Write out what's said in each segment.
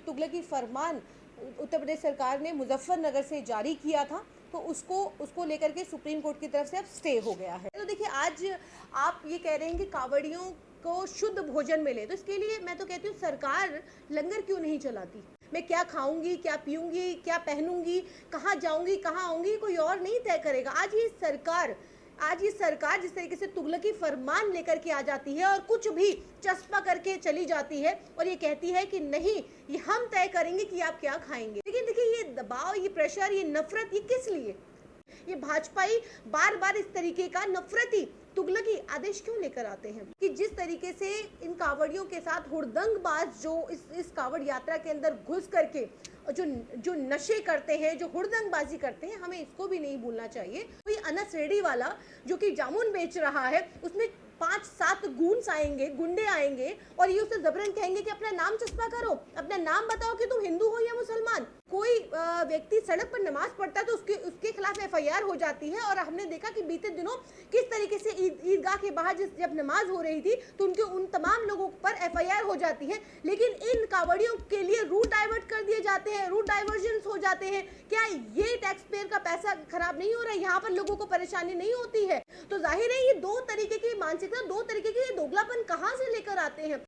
तुगलकी फरमान उत्तर प्रदेश सरकार ने मुजफ्फरनगर से जारी किया था, तो उसको लेकर के सुप्रीम कोर्ट की तरफ से अब स्टे हो गया है। तो देखिए, आज आप ये कह रहे हैं कि कांवड़ियों को शुद्ध भोजन मिले, तो इसके लिए मैं तो कहती हूँ सरकार लंगर क्यों नहीं चलाती। मैं क्या खाऊंगी, क्या पीऊंगी, क्या पहनूंगी, कहाँ जाऊंगी, कहाँ आऊंगी, कोई और नहीं तय करेगा। आज ये सरकार जिस तरीके से तुगलकी फरमान लेकर के आ जाती है और कुछ भी चस्पा करके चली जाती है और ये कहती है कि नहीं, ये हम तय करेंगे कि आप क्या खाएंगे। लेकिन देखिए, ये दबाव, ये प्रेशर, ये नफरत, ये किस लिए? ये भाजपाई बार बार इस तरीके का नफरती तुगलकी आदेश क्यों लेकर आते हैं कि जिस तरीके से इन कांवड़ियों के साथ हुड़दंगबाज जो इस कांवड़ यात्रा के अंदर घुस करके जो नशे करते हैं, जो हुड़दंगबाजी करते हैं, हमें इसको भी नहीं भूलना चाहिए। कोई अनस रेडी वाला जो कि जामुन बेच रहा है, उसमें 5-7 गुंडे आएंगे और ये उसे जबरन कहेंगे कि अपना नाम चस्पा करो, अपना नाम बताओ कि तुम हिंदू हो या मुसलमान। कोई व्यक्ति सड़क पर नमाज पढ़ता है तो उसके खिलाफ FIR हो जाती है। और हमने देखा कि बीते दिनों किस तरीके से ईदगाह के बाहर जब नमाज हो रही थी तो उन तमाम लोगों पर FIR हो जाती है। लेकिन इन कांवड़ियों के लिए रूट डाइवर्ट कर दिए जाते हैं, रूट डाइवर्जन हो जाते हैं। क्या ये टैक्स पेयर का पैसा खराब नहीं हो रहा है? यहाँ पर लोगों को परेशानी नहीं होती है? तो जाहिर है ये दो तरीके की मानसिकता, दो तरीके के दोगलापन कहाँ से लेकर आते हैं।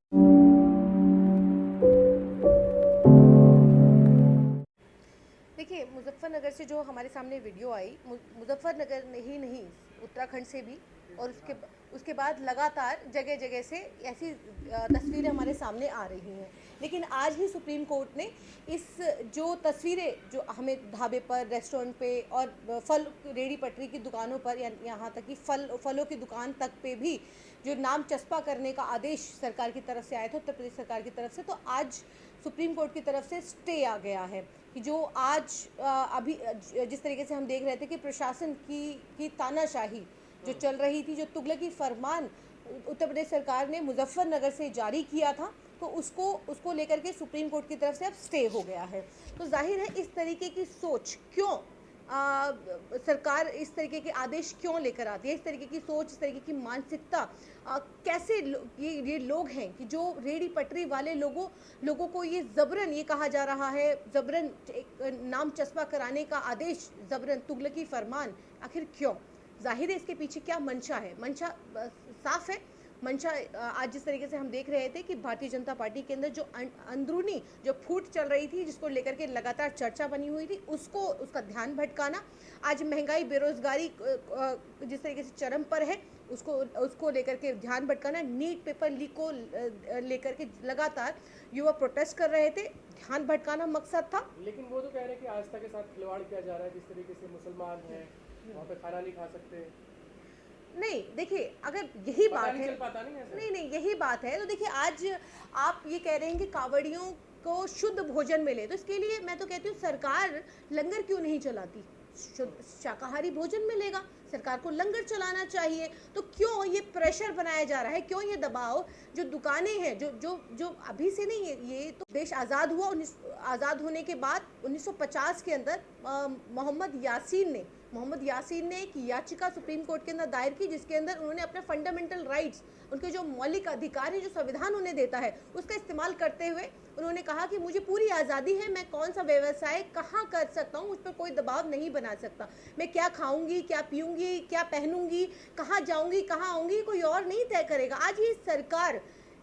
देखिए, मुजफ्फरनगर से जो हमारे सामने वीडियो आई, मुजफ्फरनगर ही नहीं, उत्तराखंड से भी, और उसके बाद लगातार जगह जगह से ऐसी तस्वीरें हमारे सामने आ रही हैं। लेकिन आज ही सुप्रीम कोर्ट ने इस जो तस्वीरें जो हमें ढाबे पर, रेस्टोरेंट पे और फल रेडी पटरी की दुकानों पर, या यहाँ तक कि फलों की दुकान तक पे भी जो नाम चस्पा करने का आदेश सरकार की तरफ से आया था, उत्तर प्रदेश सरकार की तरफ से, तो आज सुप्रीम कोर्ट की तरफ से स्टे आ गया है कि जो आज अभी जिस तरीके से हम देख रहे थे कि प्रशासन की तानाशाही जो चल रही थी, जो तुगलकी फरमान उत्तर प्रदेश सरकार ने मुजफ्फरनगर से जारी किया था, तो उसको लेकर के सुप्रीम कोर्ट की तरफ से अब स्टे हो गया है। तो जाहिर है इस तरीके की सोच क्यों सरकार इस तरीके के आदेश क्यों लेकर आती है, इस तरीके की सोच, इस तरीके की मानसिकता कैसे ये लोग हैं कि जो रेडी पटरी वाले लोगों को ये जबरन ये कहा जा रहा है, जबरन नाम चस्पा कराने का आदेश, जबरन तुगलकी फरमान, आखिर क्यों? जाहिर है इसके पीछे क्या मंशा है। मंशा साफ है। मंशा आज जिस तरीके से हम देख रहे थे कि भारतीय जनता पार्टी के अंदर जो अंदरूनी जो फूट चल रही थी, जिसको लेकर के लगातार चर्चा बनी हुई थी, उसका ध्यान भटकाना। आज महंगाई, बेरोजगारी जिस तरीके से चरम पर है, उसको लेकर के ध्यान भटकाना। नीट पेपर लीक को लेकर के लगातार युवा प्रोटेस्ट कर रहे थे, ध्यान भटकाना मकसद था। लेकिन वो तो कह रहे हैं कि आस्था के साथ खिलवाड़ किया जा रहा है, जिस तरीके से मुसलमान हैं वहाँ पे खाना नहीं खा सकते। नहीं, देखिए, अगर यही बात है, नहीं यही बात है, तो देखिए, आज आप ये कह रहे हैं कि कांवड़ियों को शुद्ध भोजन मिले, तो इसके लिए मैं तो कहती हूँ सरकार लंगर क्यों नहीं चलाती। शुद्ध शाकाहारी भोजन मिलेगा, सरकार को लंगर चलाना चाहिए। तो क्यों ये प्रेशर बनाया जा रहा है, क्यों ये दबाव? जो दुकानें हैं, जो अभी से नहीं है, ये तो देश आज़ाद हुआ, आज़ाद होने के बाद 1950 के अंदर मोहम्मद यासीन ने एक याचिका सुप्रीम कोर्ट के अंदर दायर की, जिसके अंदर उन्होंने अपने फंडामेंटल राइट्स, उनके जो मौलिक अधिकार है, जो संविधान उन्हें देता है, उसका इस्तेमाल करते हुए उन्होंने कहा कि मुझे पूरी आज़ादी है, मैं कौन सा व्यवसाय कहाँ कर सकता हूँ, मुझ पर कोई दबाव नहीं बना सकता। मैं क्या खाऊंगी, क्या पीऊंगी, क्या पहनूंगी, कहाँ जाऊंगी, कहाँ आऊंगी, कोई और नहीं तय करेगा।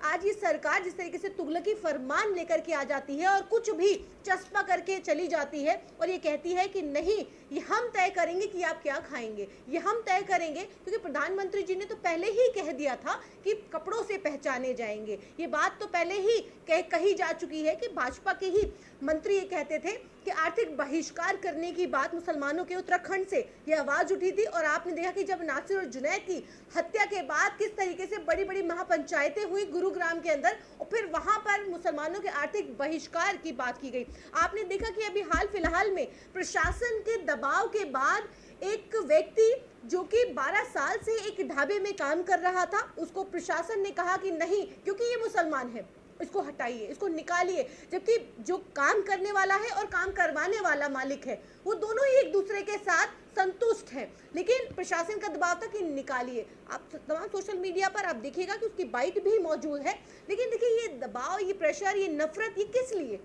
आज ये सरकार जिस तरीके से तुगलकी फरमान लेकर के आ जाती है और कुछ भी चस्पा करके चली जाती है और ये कहती है कि नहीं, ये हम तय करेंगे कि आप क्या खाएंगे, ये हम तय करेंगे, क्योंकि प्रधानमंत्री जी ने तो पहले ही कह दिया था कि कपड़ों से पहचाने जाएंगे। ये बात तो पहले ही कही जा चुकी है कि भाजपा के ही मंत्री ये कहते थे कि आर्थिक बहिष्कार करने की बात मुसलमानों के उत्तराखंड से ये आवाज़ उठी थी। और आपने देखा कि जब नासिर और जुनैद की हत्या के बाद किस तरीके से बड़ी बड़ी महापंचायतें हुई गुरुग्राम के अंदर, और फिर वहां पर मुसलमानों के आर्थिक बहिष्कार की बात की गई। आपने देखा कि अभी हाल फिलहाल में प्रशासन के दबाव के बाद एक व्यक्ति जो कि 12 साल से एक ढाबे में काम कर रहा था, उसको प्रशासन ने कहा कि नहीं, क्योंकि ये मुसलमान है, इसको हटाइए, इसको निकालिए। जबकि जो काम करने वाला है और काम करवाने वाला मालिक है, वो दोनों ही एक दूसरे के साथ संतुष्ट हैं, लेकिन प्रशासन का दबाव था कि निकालिए। आप तमाम सोशल मीडिया पर आप देखिएगा कि उसकी बाइट भी मौजूद है। लेकिन देखिए, ये दबाव, ये प्रेशर, ये नफरत, ये किस लिए?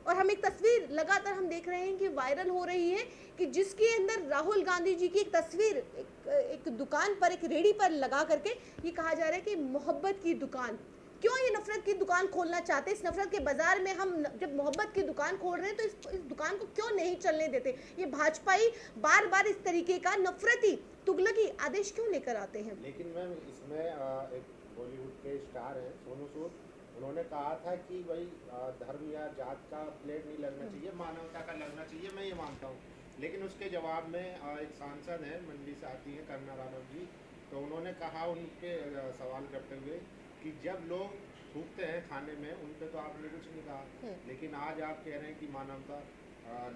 और हम एक तस्वीर लगातार हम देख रहे हैं कि वायरल हो रही है कि जिसके अंदर राहुल गांधी जी की एक तस्वीर एक दुकान पर, एक रेडी पर लगा करके ये कहा जा रहा है कि मोहब्बत की दुकान। क्यों ये नफरत की दुकान खोलना चाहते हैं? इस नफरत के बाजार में हम जब मोहब्बत की दुकान खोल रहे हैं तो इस दुकान को क्यों नहीं चलने देते? ये भाजपाई बार बार इस तरीके का नफरती तुगलकी आदेश क्यों लेकर आते हैं? लेकिन मैम इसमें एक बॉलीवुड के स्टार हैं सोनू सूद, उन्होंने कहा था कि भाई धर्म या जात का प्लेट नहीं लगना चाहिए, मानवता का लगना चाहिए, मैं ये मानता हूँ। लेकिन उसके जवाब में एक सांसद है, मंडी से आती है करुणा राणव जी, तो उन्होंने कहा उनके सवाल करते हुए कि जब लोग थूकते हैं खाने में उन पे तो आपने कुछ नहीं कहा, लेकिन आज आप कह रहे हैं कि मानवता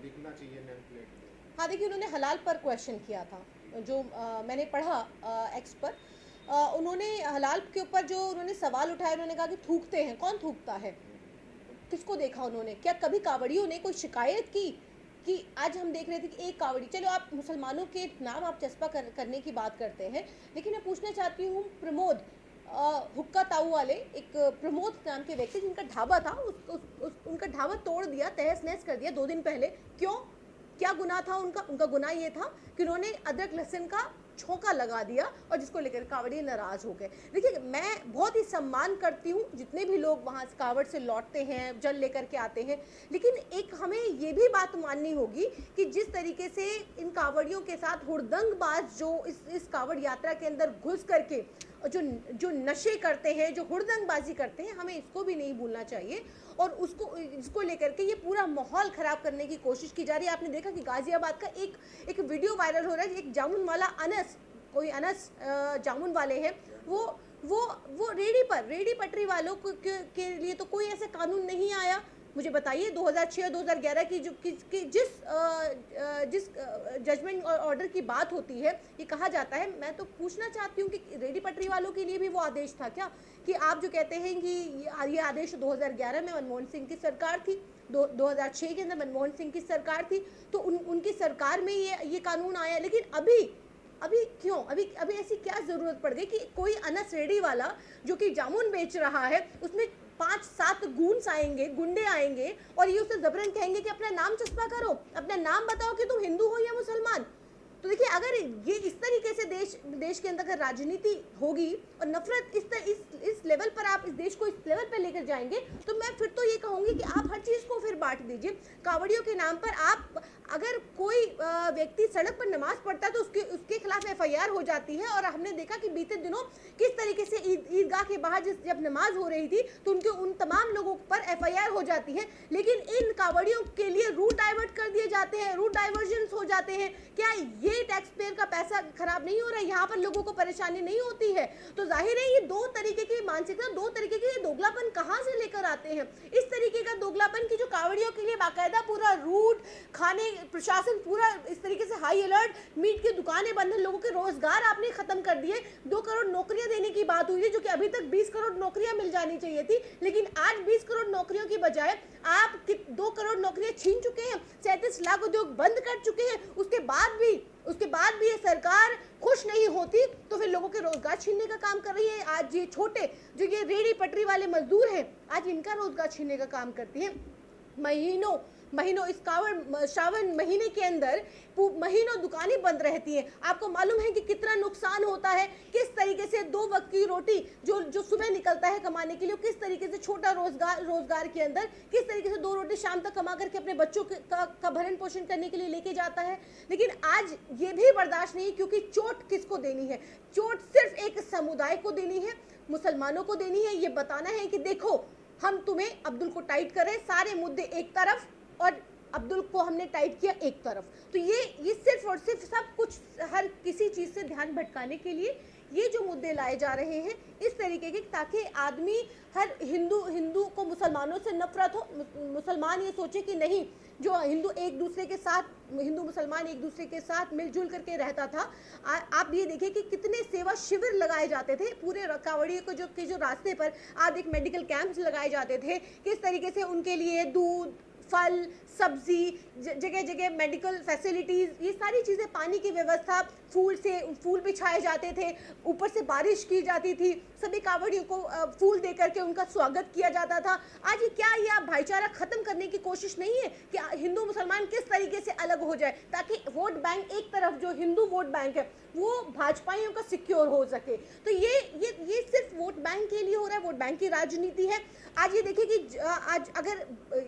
दिखना चाहिए नेम प्लेट में। हाँ देखिए, उन्होंने हलाल पर क्वेश्चन किया था, जो मैंने पढ़ा एक्स पर। उन्होंने हलाल के ऊपर जो उन्होंने सवाल उठाया, उन्होंने कहा कि थूकते हैं, कौन थूकता है? किसको देखा उन्होंने? क्या कभी कावड़ियों ने कोई शिकायत की? कि आज हम देख रहे थे कि एक कावड़ी, चलो आप मुसलमानों के नाम आप चस्पा करने की बात करते हैं, लेकिन मैं पूछना चाहती हूँ प्रमोद हुक्का ताऊ वाले, एक प्रमोद नाम के व्यक्ति जिनका ढाबा था, उनका ढाबा तोड़ दिया, तहस नहस कर दिया 2 दिन पहले। क्यों? क्या गुनाह था उनका? उनका गुनाह ये था कि उन्होंने अदरक लहसुन का छोंका लगा दिया और जिसको लेकर कावड़ी नाराज हो गए। देखिए, मैं बहुत ही सम्मान करती हूँ जितने भी लोग वहाँ से कावड़ से लौटते हैं, जल लेकर के आते हैं, लेकिन एक हमें ये भी बात माननी होगी कि जिस तरीके से इन कावड़ियों के साथ हुड़दंगबाज जो इस कावड़ यात्रा के अंदर घुस करके जो नशे करते हैं, जो हुड़दंगबाजी करते हैं, हमें इसको भी नहीं भूलना चाहिए और इसको लेकर के ये पूरा माहौल ख़राब करने की कोशिश की जा रही है। आपने देखा कि गाज़ियाबाद का एक वीडियो वायरल हो रहा है, एक जामुन वाला अनस जामुन वाले हैं, वो रेडी पटरी वालों के लिए तो कोई ऐसा कानून नहीं आया। मुझे बताइए 2006 2011 की जिस जजमेंट और ऑर्डर की बात होती है, ये कहा जाता है, मैं तो पूछना चाहती हूँ कि रेडी पटरी वालों के लिए भी वो आदेश था क्या? कि आप जो कहते हैं कि ये आदेश 2011 में मनमोहन सिंह की सरकार थी, 2006 के अंदर मनमोहन सिंह की सरकार थी, तो उनकी सरकार में ये कानून आया, लेकिन अभी क्यों? अभी ऐसी क्या ज़रूरत पड़ गई कि कोई अनस रेडी वाला जो कि जामुन बेच रहा है, उसमें 5-7 गुंडे आएंगे और ये उसे जबरन कहेंगे कि अपना नाम चस्पा करो, अपना नाम बताओ कि तुम हिंदू हो या मुसलमान। तो देखिए, अगर ये इस तरीके से देश के अंदर अगर राजनीति होगी और नफरत इस लेवल पर, आप इस देश को इस लेवल पर लेकर जाएंगे, तो मैं फिर तो ये कहूँगी कि आप हर चीज़ को फिर बांट दीजिए। कावड़ियों के नाम पर आप, अगर कोई व्यक्ति सड़क पर नमाज पढ़ता है तो उसके खिलाफ FIR हो जाती है, और हमने देखा कि बीते दिनों किस तरीके से ईदगाह के बाहर जब नमाज हो रही थी तो उन तमाम लोगों पर FIR हो जाती है, लेकिन इन कावड़ियों के लिए रूट डाइवर्ट कर दिए जाते हैं, रूट डाइवर्जन हो जाते हैं। क्या ये टैक्स पेयर का पैसा खराब नहीं हो रहा है? यहाँ पर लोगों को परेशानी नहीं होती है? तो जाहिर है ये 2 तरीके की मानसिकता, 2 तरीके के दोगलापन कहाँ से लेकर आते हैं? इस तरीके का दोगलापन की जो कावड़ियों के लिए बाकायदा पूरा रूट, खाने, प्रशासन पूरा इस तरीके से हाई अलर्ट, मीट की दुकानें बंद हैं, लोगों के रोजगार आपने खत्म कर दिए। 2 करोड़ नौकरियां देने की बात हुई है, जो कि अभी तक 20 करोड़ नौकरियां मिल जानी चाहिए थी, लेकिन आज 20 करोड़ नौकरियों की बजाय आप 2 करोड़ नौकरियां छीन चुके हैं, 37 लाख उद्योग बंद कर चुके हैं। उसके बाद भी ये सरकार खुश नहीं होती, तो फिर लोगों के रोजगार छीनने का काम कर रही है। आज ये छोटे जो ये रेडी पटरी वाले मजदूर हैं, आज इनका रोजगार छीनने का काम करती है। महीनों इस श्रावण महीने के अंदर महीनों दुकानें बंद रहती हैं। आपको मालूम है कि कितना नुकसान होता है, किस तरीके से 2 वक्त की रोटी जो सुबह निकलता है कमाने के लिए, किस तरीके से छोटा रोजगार के अंदर किस तरीके से 2 रोटी शाम तक कमा करके अपने बच्चों का भरण पोषण करने के लिए लेके जाता है। लेकिन आज ये भी बर्दाश्त नहीं, क्योंकि चोट किसको देनी है? चोट सिर्फ एक समुदाय को देनी है, मुसलमानों को देनी है। ये बताना है कि देखो, हम तुम्हें अब्दुल को टाइट कर रहे हैं, सारे मुद्दे एक तरफ और अब्दुल को हमने टाइट किया एक तरफ। तो ये सिर्फ और सिर्फ सब कुछ हर किसी चीज़ से ध्यान भटकाने के लिए ये जो मुद्दे लाए जा रहे हैं इस तरीके के, ताकि आदमी, हर हिंदू को मुसलमानों से नफरत हो, मुसलमान ये सोचे कि नहीं, जो हिंदू मुसलमान एक दूसरे के साथ मिलजुल करके रहता था। आप ये देखिए कि कितने सेवा शिविर लगाए जाते थे पूरे कावड़ियों को जो रास्ते पर, आप एक मेडिकल कैंप्स लगाए जाते थे, किस तरीके से उनके लिए दूध, फल, सब्जी, जगह जगह मेडिकल फैसिलिटीज़, ये सारी चीज़ें, पानी की व्यवस्था, फूल बिछाए जाते थे, ऊपर से बारिश की जाती थी, सभी कांवड़ियों को फूल दे करके उनका स्वागत किया जाता था। आज ये क्या, ये आप भाईचारा ख़त्म करने की कोशिश नहीं है कि हिंदू मुसलमान किस तरीके से अलग हो जाए, ताकि वोट बैंक एक तरफ जो हिंदू वोट बैंक है वो भाजपाइयों का सिक्योर हो सके। तो ये सिर्फ वोट बैंक के लिए हो रहा है, वोट बैंक की राजनीति है। आज ये देखिए कि आज अगर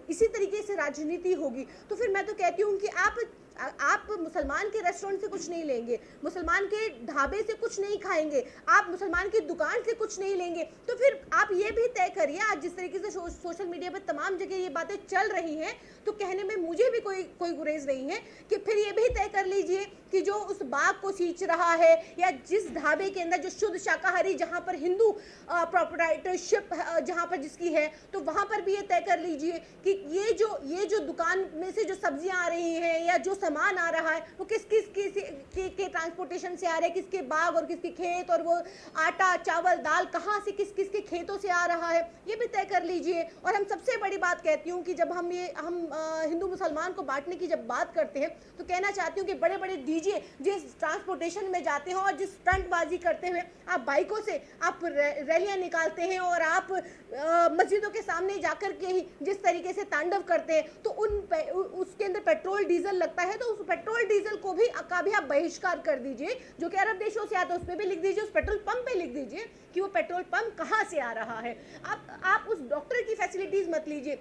इसी तरीके से राजनीति होगी तो फिर मैं तो कहती हूँ कि आप मुसलमान के रेस्टोरेंट से कुछ नहीं लेंगे, मुसलमान के ढाबे से कुछ नहीं खाएंगे, आप मुसलमान की दुकान से कुछ नहीं लेंगे। तो फिर आप ये भी तय करिए, आज जिस तरीके से सोशल मीडिया पर तमाम जगह ये बातें चल रही हैं, तो कहने में मुझे भी कोई गुरेज नहीं है कि फिर ये भी तय कर लीजिए कि जो उस बाग को सींच रहा है या जिस ढाबे के अंदर जो शुद्ध शाकाहारी, जहाँ पर हिंदू प्रोप्राइटरशिप जहाँ पर जिसकी है, तो वहाँ पर भी ये तय कर लीजिए कि ये जो दुकान में से जो सब्जियाँ आ रही हैं या जो सामान आ रहा है वो किस के ट्रांसपोर्टेशन से आ रहा है, किसके बाग और किसके खेत, और वो आटा चावल दाल कहाँ से किस के खेतों से आ रहा है, ये भी तय कर लीजिए। और हम सबसे बड़ी बात कहती हूँ कि जब हम हिंदू मुसलमान को बांटने की जब बात करते हैं तो कहना चाहती हूँ कि बड़े बड़े डीजे जिस ट्रांसपोर्टेशन में जाते हैं और जिस स्टंटबाजी करते हुए आप बाइकों से आप रैलियां निकालते हैं और आप मस्जिदों के सामने जाकर के ही जिस तरीके से तांडव करते हैं, तो उसके अंदर पेट्रोल डीजल लगता है, तो उस पेट्रोल डीजल को भी आप बहिष्कार कर दीजिए। जो कि अरब देशों से आता है उस पर भी लिख दीजिए, उस पेट्रोल पंप पे लिख दीजिए कि वो पेट्रोल पंप कहाँ से आ रहा है। आप उस डॉक्टर की फैसिलिटीज मत लीजिए।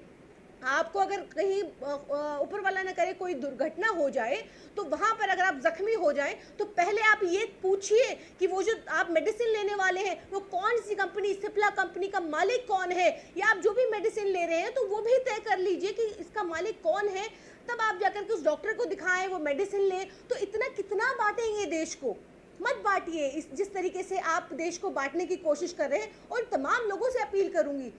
आपको अगर कहीं ऊपर वाला न करे कोई दुर्घटना हो जाए तो वहाँ पर अगर आप जख्मी हो जाएं तो पहले आप ये पूछिए कि वो जो आप मेडिसिन लेने वाले हैं वो कौन सी कंपनी, सिप्ला कंपनी का मालिक कौन है, या आप जो भी मेडिसिन ले रहे हैं तो वो भी तय कर लीजिए कि इसका मालिक कौन है। तब आप जाकर के उस डॉक्टर को दिखाएं, वो मेडिसिन लें। तो इतना कितना बांटेंगे देश को, मत बांटिए जिस तरीके से आप देश को बांटने की कोशिश कर रहे हैं। और तमाम लोगों से अपील करूंगी,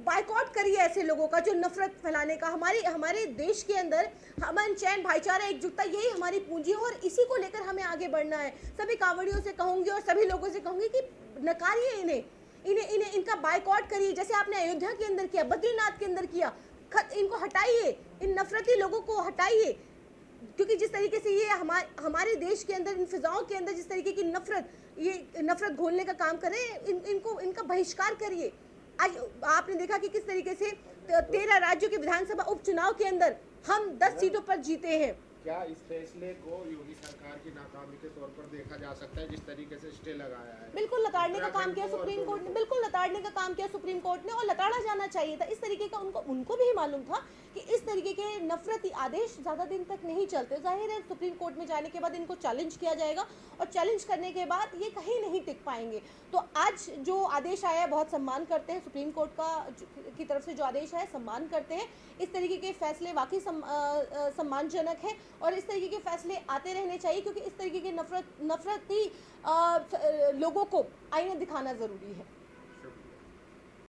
बाइकॉट करिए ऐसे लोगों का जो नफरत फैलाने का। हमारे देश के अंदर अमन चैन भाईचारा एकजुटता यही हमारी पूंजी है और इसी को लेकर हमें आगे बढ़ना है। सभी कांवड़ियों से कहूंगी और सभी लोगों से कहूंगी कि नकारिए इनका बाइकॉट करिए, जैसे आपने अयोध्या के अंदर किया, बद्रीनाथ के अंदर किया। इनको हटाइए, इन नफरती लोगों को हटाइए, क्योंकि जिस तरीके से ये हमारे देश के अंदर इन फिजाओं के अंदर जिस तरीके की नफरत घोलने का काम कर रहे हैं, इनका बहिष्कार करिए। आज आपने देखा कि किस तरीके से 13 राज्यों के विधानसभा उपचुनाव के अंदर हम 10 सीटों पर जीते हैं। क्या इस फैसले को योगी सरकार की नाकामी के तौर पर देखा जा सकता है, जिस तरीके से स्टे लगाया है? बिल्कुल लताड़ने का काम किया सुप्रीम कोर्ट ने, बिल्कुल लताड़ने का काम किया सुप्रीम कोर्ट ने, और लताड़ा जाना चाहिए था। इस तरीके का उनको भी मालूम था कि इस तरीके के नफरती आदेश ज़्यादा दिन तक नहीं चलते। जाहिर है सुप्रीम कोर्ट में जाने के बाद इनको चैलेंज किया जाएगा और चैलेंज करने के बाद ये कहीं नहीं टिक पाएंगे। तो आज जो आदेश आया बहुत सम्मान करते हैं, सुप्रीम कोर्ट की तरफ से जो आदेश आया सम्मान करते हैं। इस तरीके के फैसले वाकई सम्मानजनक है और इस तरीके के फैसले आते रहने चाहिए, क्योंकि इस तरीके के नफरती लोगों को आईना दिखाना ज़रूरी है।